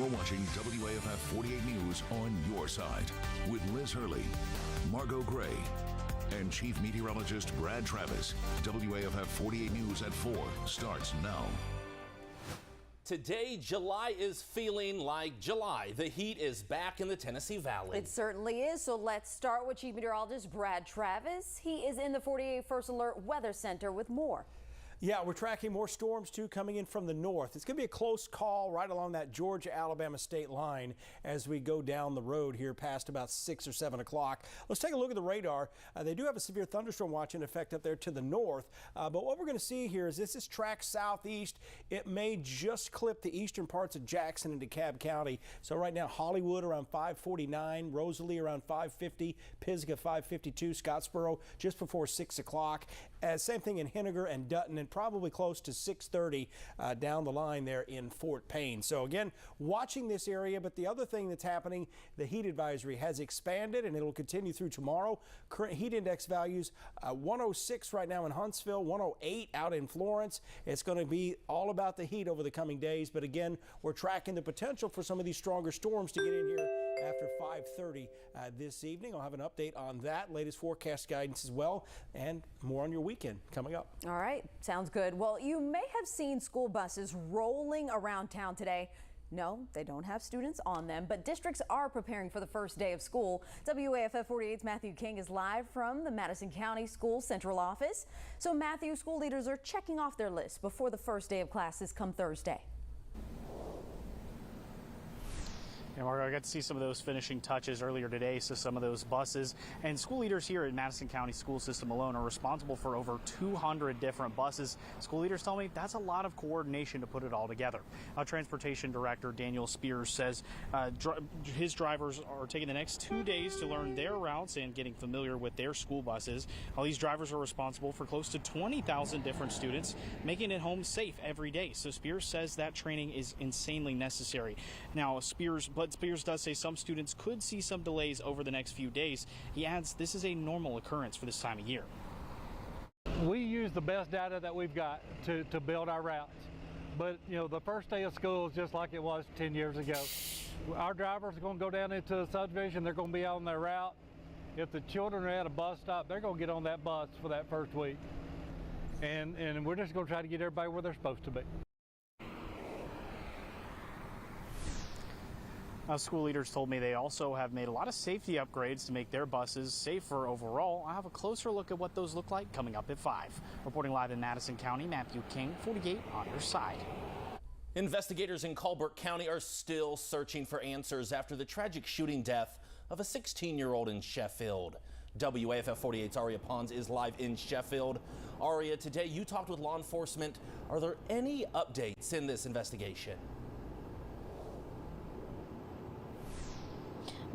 You're watching WAFF 48 News on your side with Liz Hurley, Margot Gray, and Chief Meteorologist Brad Travis. WAFF 48 News at 4 starts now. Today, July is feeling like July. The heat is back in the Tennessee Valley. It certainly is. So let's start with Chief Meteorologist Brad Travis. He is in the 48 First Alert Weather Center with more. Yeah, we're tracking more storms, too, coming in from the north. It's going to be a close call right along that Georgia-Alabama state line as we go down the road here past about 6 or 7 o'clock. Let's take a look at the radar. They do have a severe thunderstorm watch in effect up there to the north. But what we're going to see here is this is tracked southeast. It may just clip the eastern parts of Jackson and DeKalb County. So right now, Hollywood around 549, Rosalie around 550, Pisgah 552, Scottsboro just before 6 o'clock. Same thing in Henniger and Dutton, and probably close to 6:30 down the line there in Fort Payne. So again, watching this area, but the other thing that's happening, the heat advisory has expanded and it'll continue through tomorrow. Current heat index values 106 right now in Huntsville, 108 out in Florence. It's going to be all about the heat over the coming days, but again, we're tracking the potential for some of these stronger storms to get in here after 5:30 this evening. I'll have an update on that, latest forecast guidance as well, and more on your weekend coming up. All right, sounds good. Well, you may have seen school buses rolling around town today. No, they don't have students on them, but districts are preparing for the first day of school. WAFF 48's Matthew King is live from the Madison County School Central Office. So Matthew, school leaders are checking off their list before the first day of classes come Thursday. And Margo, I got to see some of those finishing touches earlier today. So some of those buses and school leaders here at Madison County School System alone are responsible for over 200 different buses. School leaders tell me that's a lot of coordination to put it all together. Transportation Director Daniel Spears says his drivers are taking the next 2 days to learn their routes and getting familiar with their school buses. All these drivers are responsible for close to 20,000 different students, making it home safe every day. So Spears says that training is insanely necessary. Now, Spears does say some students could see some delays over the next few days. He adds this is a normal occurrence for this time of year. We use the best data that we've got to build our routes. But, you know, the first day of school is just like it was 10 years ago. Our drivers are going to go down into the subdivision. They're going to be on their route. If the children are at a bus stop, they're going to get on that bus for that first week. And we're just going to try to get everybody where they're supposed to be. School leaders told me they also have made a lot of safety upgrades to make their buses safer overall. I'll have a closer look at what those look like coming up at 5. Reporting live in Madison County, Matthew King, 48 on your side. Investigators in Colbert County are still searching for answers after the tragic shooting death of a 16-year-old in Sheffield. WAFF 48's Aria Pons is live in Sheffield. Aria, today you talked with law enforcement. Are there any updates in this investigation?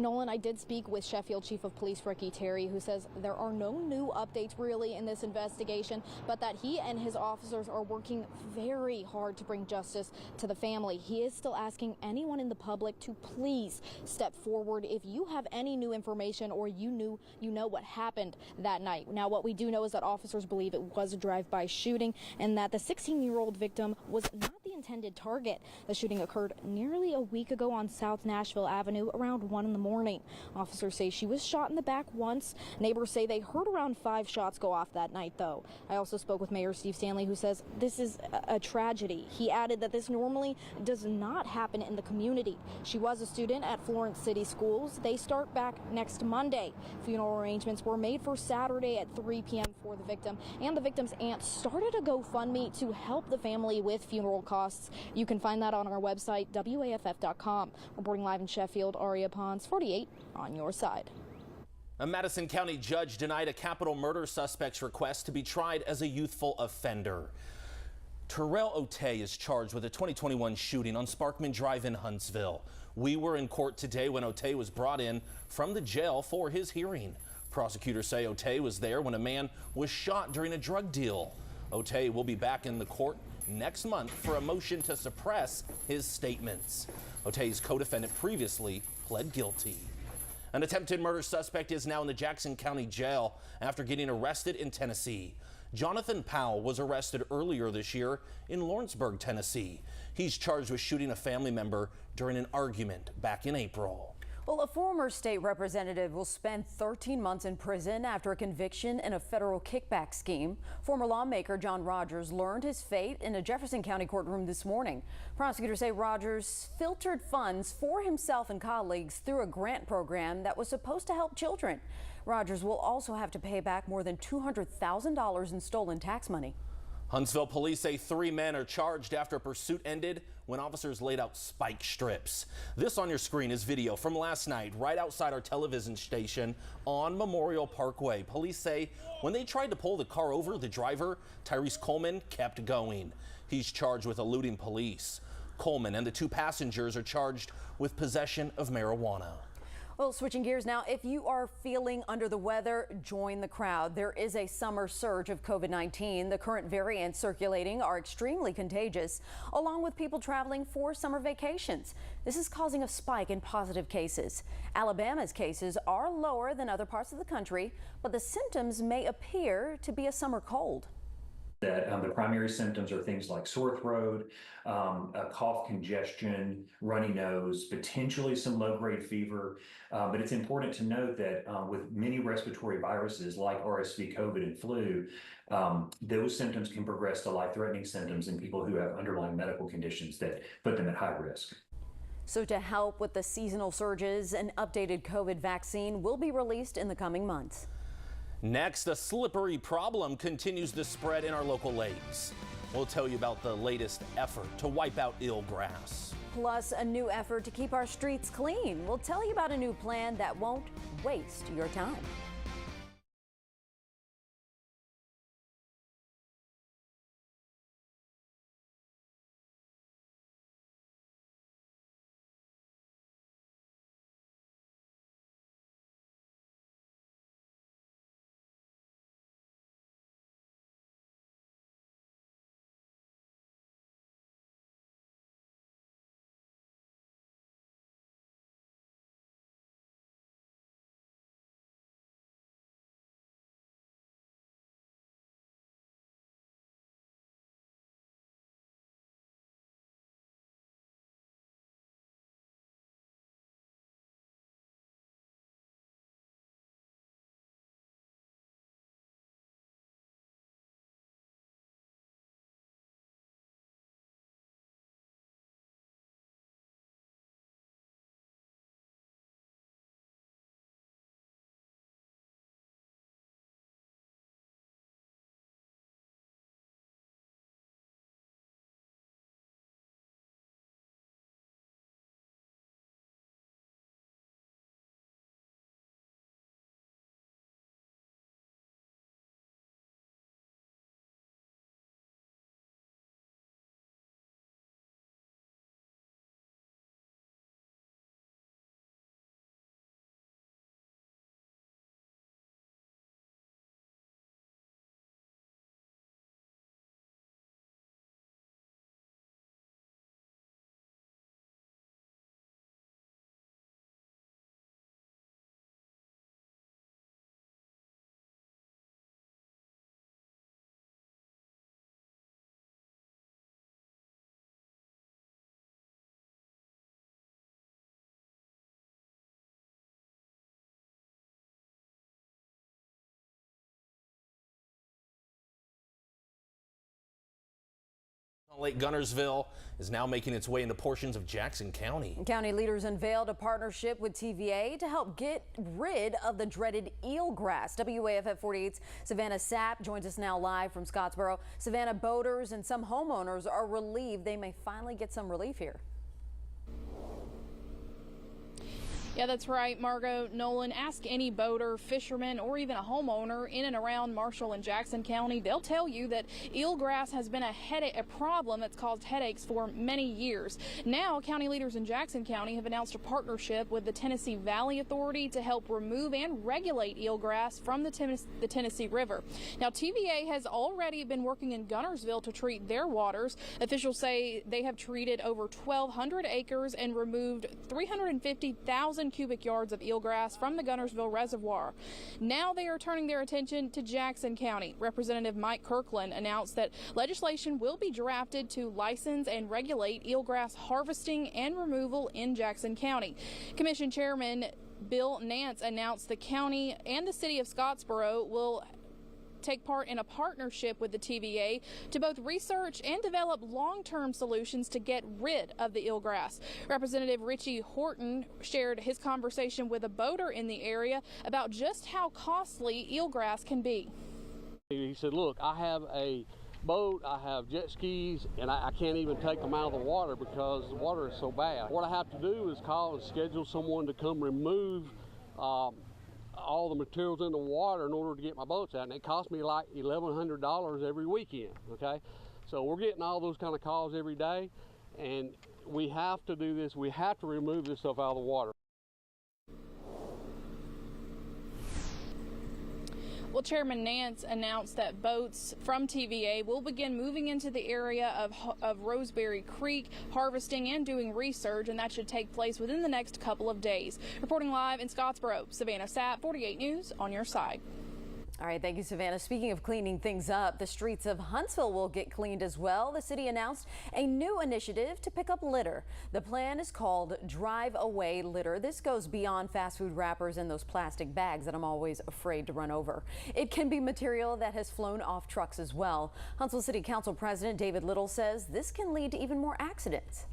Nolan, I did speak with Sheffield Chief of Police Ricky Terry, who says there are no new updates really in this investigation, but that he and his officers are working very hard to bring justice to the family. He is still asking anyone in the public to please step forward if you have any new information or you know what happened that night. Now, what we do know is that officers believe it was a drive-by shooting and that the 16-year-old victim was not the intended target. The shooting occurred nearly a week ago on South Nashville Avenue around 1 in the morning. Officers say she was shot in the back once. Neighbors say they heard around 5 shots go off that night, though. I also spoke with Mayor Steve Stanley, who says this is a tragedy. He added that this normally does not happen in the community. She was a student at Florence City Schools. They start back next Monday. Funeral arrangements were made for Saturday at 3 p.m. for the victim, and the victim's aunt started a GoFundMe to help the family with funeral costs. You can find that on our website, WAFF.com. Reporting live in Sheffield, Aria Pons, 48 on your side. A Madison County judge denied a capital murder suspect's request to be tried as a youthful offender. Terrell Otay is charged with a 2021 shooting on Sparkman Drive in Huntsville. We were in court today when Otay was brought in from the jail for his hearing. Prosecutors say Otay was there when a man was shot during a drug deal. Otay will be back in the court next month for a motion to suppress his statements. Otay's co-defendant previously pled guilty. An attempted murder suspect is now in the Jackson County Jail after getting arrested in Tennessee. Jonathan Powell was arrested earlier this year in Lawrenceburg, Tennessee. He's charged with shooting a family member during an argument back in April. Well, a former state representative will spend 13 months in prison after a conviction in a federal kickback scheme. Former lawmaker John Rogers learned his fate in a Jefferson County courtroom this morning. Prosecutors say Rogers filtered funds for himself and colleagues through a grant program that was supposed to help children. Rogers will also have to pay back more than $200,000 in stolen tax money. Huntsville police say 3 men are charged after a pursuit ended when officers laid out spike strips. This on your screen is video from last night right outside our television station on Memorial Parkway. Police say when they tried to pull the car over, the driver, Tyrese Coleman, kept going. He's charged with eluding police. Coleman and the 2 passengers are charged with possession of marijuana. Well, switching gears now, if you are feeling under the weather, join the crowd. There is a summer surge of COVID-19. The current variants circulating are extremely contagious, along with people traveling for summer vacations. This is causing a spike in positive cases. Alabama's cases are lower than other parts of the country, but the symptoms may appear to be a summer cold. That the primary symptoms are things like sore throat, cough, congestion, runny nose, potentially some low-grade fever. But it's important to note that with many respiratory viruses like RSV, COVID, and flu, those symptoms can progress to life-threatening symptoms in people who have underlying medical conditions that put them at high risk. So to help with the seasonal surges, an updated COVID vaccine will be released in the coming months. Next, a slippery problem continues to spread in our local lakes. We'll tell you about the latest effort to wipe out eelgrass. Plus, a new effort to keep our streets clean. We'll tell you about a new plan that won't waste your time. Lake Gunnersville is now making its way into portions of Jackson County. County leaders unveiled a partnership with TVA to help get rid of the dreaded eelgrass. WAFF 48's Savannah Sapp joins us now live from Scottsboro. Savannah, boaters and some homeowners are relieved they may finally get some relief here. Yeah, that's right, Margot. Nolan, ask any boater, fisherman, or even a homeowner in and around Marshall and Jackson County. They'll tell you that eelgrass has been a problem that's caused headaches for many years. Now, county leaders in Jackson County have announced a partnership with the Tennessee Valley Authority to help remove and regulate eelgrass from the Tennessee River. Now, TVA has already been working in Gunnersville to treat their waters. Officials say they have treated over 1,200 acres and removed 350,000 1,000 cubic yards of eelgrass from the Gunnersville Reservoir. Now they are turning their attention to Jackson County. Representative Mike Kirkland announced that legislation will be drafted to license and regulate eelgrass harvesting and removal in Jackson County. Commission Chairman Bill Nance announced the county and the city of Scottsboro will take part in a partnership with the TVA to both research and develop long-term solutions to get rid of the eelgrass. Representative Richie Horton shared his conversation with a boater in the area about just how costly eelgrass can be. He said, look, I have a boat, I have jet skis, and I can't even take them out of the water because the water is so bad. What I have to do is call and schedule someone to come remove all the materials in the water in order to get my boats out, and it cost me like $1,100 every weekend, okay? So we're getting all those kind of calls every day, and we have to do this. We have to remove this stuff out of the water. Well, Chairman Nance announced that boats from TVA will begin moving into the area of Roseberry Creek, harvesting and doing research, and that should take place within the next couple of days. Reporting live in Scottsboro, Savannah Sapp, 48 News, on your side. All right, thank you, Savannah. Speaking of cleaning things up, the streets of Huntsville will get cleaned as well. The city announced a new initiative to pick up litter. The plan is called Drive Away Litter. This goes beyond fast food wrappers and those plastic bags that I'm always afraid to run over. It can be material that has flown off trucks as well. Huntsville City Council President David Little says this can lead to even more accidents.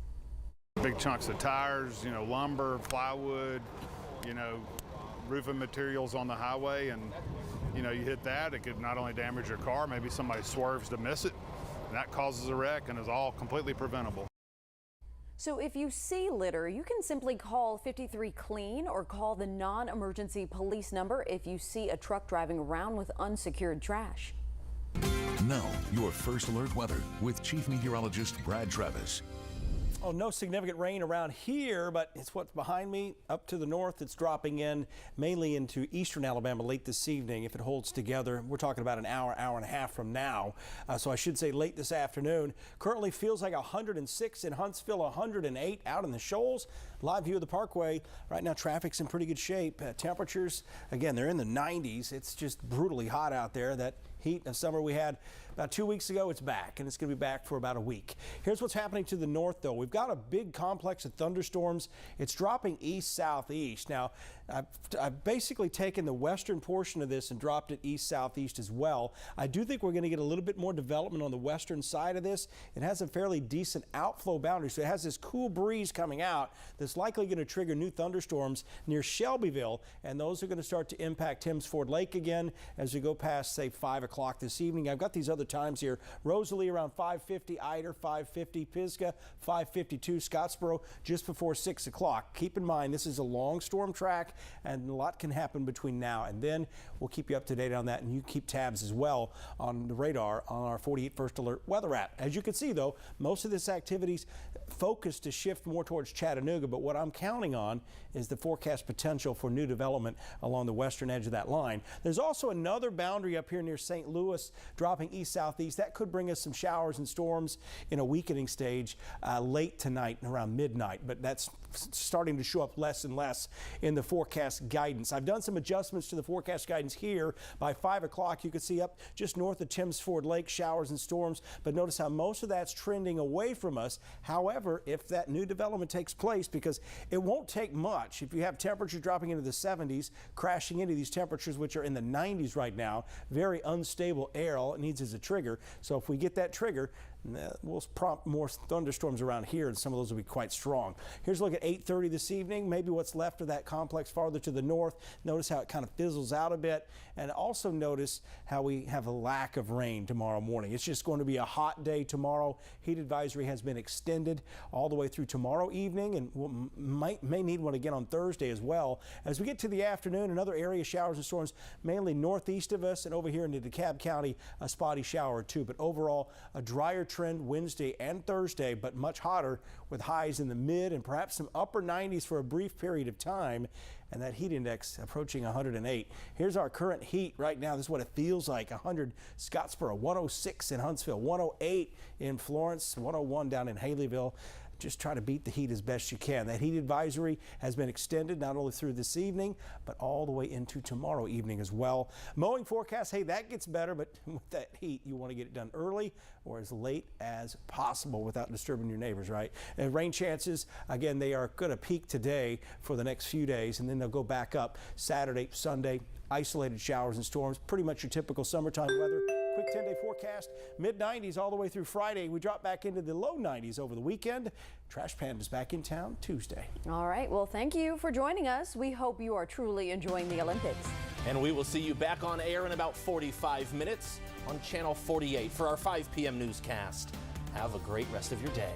Big chunks of tires, lumber, plywood, roofing materials on the highway, and you hit that, it could not only damage your car, maybe somebody swerves to miss it, and that causes a wreck and is all completely preventable. So if you see litter, you can simply call 53 Clean or call the non-emergency police number if you see a truck driving around with unsecured trash. Now, your first alert weather with Chief Meteorologist Brad Travis. Oh, no significant rain around here, but it's what's behind me. Up to the north, it's dropping in mainly into eastern Alabama late this evening. If it holds together, we're talking about an hour, hour and a half from now. So I should say late this afternoon. Currently feels like 106 in Huntsville, 108 out in the Shoals. Live view of the Parkway. Right now, traffic's in pretty good shape. Temperatures, again, they're in the 90s. It's just brutally hot out there. That heat of summer we had about 2 weeks ago, it's back, and it's going to be back for about a week. Here's what's happening to the north, though. We've got a big complex of thunderstorms. It's dropping east-southeast. Now, I've basically taken the western portion of this and dropped it east-southeast as well. I do think we're going to get a little bit more development on the western side of this. It has a fairly decent outflow boundary, so it has this cool breeze coming out that's likely going to trigger new thunderstorms near Shelbyville, and those are going to start to impact Timms Ford Lake again as we go past, say, 5 o'clock this evening. I've got these other times here. Rosalie around 5:50, Eider 5:50, Pisgah 5:52, Scottsboro just before 6 o'clock. Keep in mind, this is a long storm track, and a lot can happen between now and then. We'll keep you up to date on that, and you keep tabs as well on the radar on our 48 First Alert weather app. As you can see, though, most of this activity's focused to shift more towards Chattanooga, but what I'm counting on is the forecast potential for new development along the western edge of that line. There's also another boundary up here near St. Louis dropping east-southeast. That could bring us some showers and storms in a weakening stage late tonight and around midnight, but that's starting to show up less and less in the forecast guidance. I've done some adjustments to the forecast guidance here. By 5 o'clock, you can see up just north of Timms Ford Lake, showers and storms, but notice how most of that's trending away from us. However, if that new development takes place, because it won't take much, if you have temperatures dropping into the 70s, crashing into these temperatures, which are in the 90s right now, very unstable air, all it needs is a trigger. So if we get that trigger, we'll prompt more thunderstorms around here, and some of those will be quite strong. Here's a look at 8:30 this evening, maybe what's left of that complex farther to the north. Notice how it kind of fizzles out a bit, and also notice how we have a lack of rain tomorrow morning. It's just going to be a hot day tomorrow. Heat advisory has been extended all the way through tomorrow evening, and we'll may need one again on Thursday as well. As we get to the afternoon, another area showers and storms mainly northeast of us, and over here into DeKalb County, a spotty shower or two, but overall a drier trend Wednesday and Thursday, but much hotter with highs in the mid and perhaps some upper 90s for a brief period of time, and that heat index approaching 108. Here's our current heat right now. This is what it feels like. 100 Scottsboro, 106 in Huntsville, 108 in Florence, 101 down in Haleyville. just try to beat the heat as best you can. That heat advisory has been extended not only through this evening, but all the way into tomorrow evening as well. Mowing forecast, hey, that gets better, but with that heat, you want to get it done early or as late as possible without disturbing your neighbors, right? And rain chances, again, they are going to peak today for the next few days, and then they'll go back up Saturday, Sunday. Isolated showers and storms, pretty much your typical summertime weather. Quick 10-day forecast, mid-90s all the way through Friday. We drop back into the low 90s over the weekend. Trash Panda's back in town Tuesday. All right, well, thank you for joining us. We hope you are truly enjoying the Olympics. And we will see you back on air in about 45 minutes on Channel 48 for our 5 p.m. newscast. Have a great rest of your day.